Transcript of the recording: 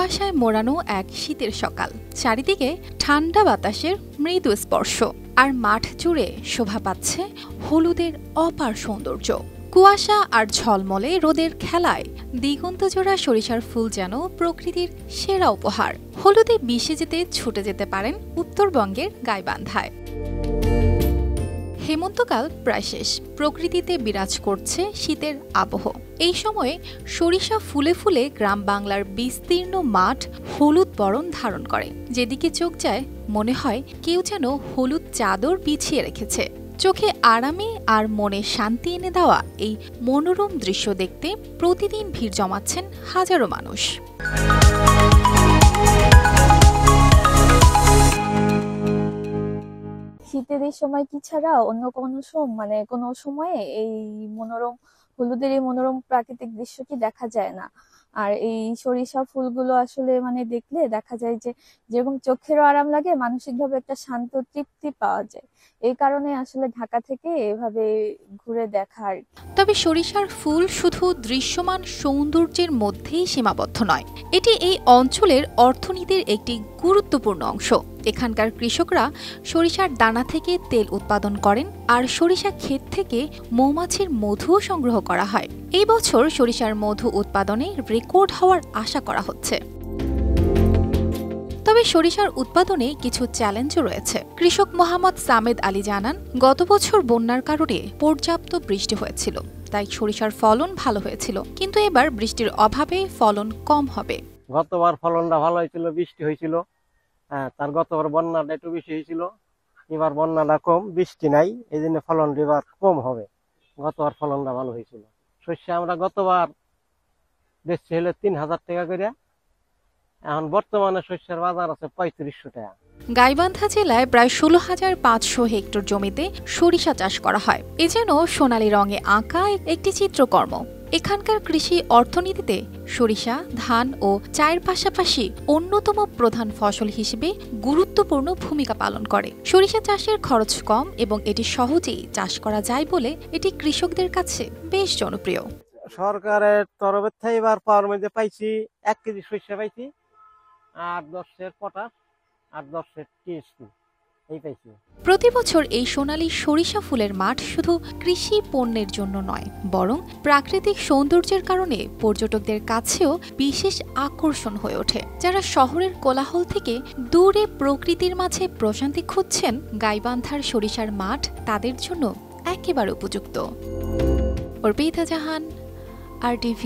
কুয়াশায় মোড়ানো এক শীতের সকাল, চারিদিকে ঠান্ডা বাতাসের মৃদু স্পর্শ, আর মাঠ জুড়ে শোভা পাচ্ছে হলুদের অপার সৌন্দর্য। কুয়াশা আর ঝলমলে রোদের খেলায় দিগন্তজোড়া সরিষার ফুল যেন প্রকৃতির সেরা উপহার। হলুদে মিশে যেতে ছুটে যেতে পারেন উত্তরবঙ্গের গাইবান্ধায়। হেমন্তকাল প্রায় শেষ, প্রকৃতিতে বিরাজ করছে শীতের আবহ। এই সময়ে সরিষা ফুলে ফুলে গ্রাম বাংলার বিস্তীর্ণ মাঠ হলুদ বরণ ধারণ করে। যেদিকে চোখ যায় মনে হয় কেউ যেন হলুদ চাদর বিছিয়ে রেখেছে। চোখে আরামে আর মনে শান্তি এনে দেওয়া এই মনোরম দৃশ্য দেখতে প্রতিদিন ভিড় জমাচ্ছেন হাজারো মানুষ। শীতের এই সময় কি ছাড়া অন্য কোনো সময়ে এই হলুদের এই মনোরম প্রাকৃতিক দৃশ্য কি দেখা যায় না। আর এই সরিষা ফুলগুলো আসলে দেখলে দেখা যায় যে যেরকম চোখেরও আরাম লাগে, মানসিকভাবে একটা শান্ত তৃপ্তি পাওয়া যায়। এই কারণে আসলে ঢাকা থেকে এভাবে ঘুরে দেখার। তবে সরিষার ফুল শুধু দৃশ্যমান সৌন্দর্যের মধ্যেই সীমাবদ্ধ নয়, এটি এই অঞ্চলের অর্থনীতির একটি গুরুত্বপূর্ণ অংশ। এখানকার কৃষকরা সরিষার দানা থেকে তেল উৎপাদন করেন, আর সরিষা ক্ষেত থেকে মৌমাছির মধু সংগ্রহ করা হয়। এই বছর সরিষার মধু উৎপাদনে রেকর্ড হওয়ার আশা করা হচ্ছে। তবে সরিষার উৎপাদনে কিছু চ্যালেঞ্জও রয়েছে। কৃষক মোহাম্মদ সামেদ আলী জানান, গত বছর বন্যার কারণে পর্যাপ্ত বৃষ্টি হয়েছিল, তাই সরিষার ফলন ভালো হয়েছিল, কিন্তু এবার বৃষ্টির অভাবে ফলন কম হবে। গতবার ফলনটা ভালো হয়েছিল, বৃষ্টি হয়েছিল। তার গতবার বন্যাটা একটু বেশি হয়েছিল, এবার বন্যাটা কম, বৃষ্টি নাই, এই জন্য ফলন এবার কম হবে। গতবার ফলনটা ভালো হয়েছিল। শস্য আমরা গতবার বেচছি হলে ৩,০০০ টাকা করে, এখন বর্তমানে শস্যের বাজার আছে ৩৫০০ টাকা। গাইবান্ধা জেলায় প্রায় ১৬,৫০০ হেক্টর জমিতে সরিষা চাষ করা হয়। এ যেন সোনালী রঙে আঁকা একটি চিত্রকর্ম। এখানকার কৃষি অর্থনীতিতে সরিষা, ধান ও চায়ের পাশাপাশি অন্যতম প্রধান ফসল হিসেবে গুরুত্বপূর্ণ ভূমিকা পালন করে। সরিষা চাষের খরচ কম এবং এটি সহজেই চাষ করা যায় বলে এটি কৃষকদের কাছে বেশ জনপ্রিয়। সরকারের তরফের থেকে এবার পাওয়ার মধ্যে পাইছি ১ কেজি সরিষা পাইছি, ৮-১০ পটাশ, ৮-১০ টিএসপি এই পাইছি। প্রতি বছর এই সোনালী সরিষা ফুলের মাঠ শুধু কৃষি পণ্যের জন্য নয়, বরং প্রাকৃতিক সৌন্দর্যের কারণে পর্যটকদের কাছেও বিশেষ আকর্ষণ হয়ে ওঠে। যারা শহরের কোলাহল থেকে দূরে প্রকৃতির মাঝে প্রশান্তি খুঁজছেন, গাইবান্ধার সরিষার মাঠ তাদের জন্য একেবারে উপযুক্ত। অর্পিতা জাহান, RTV।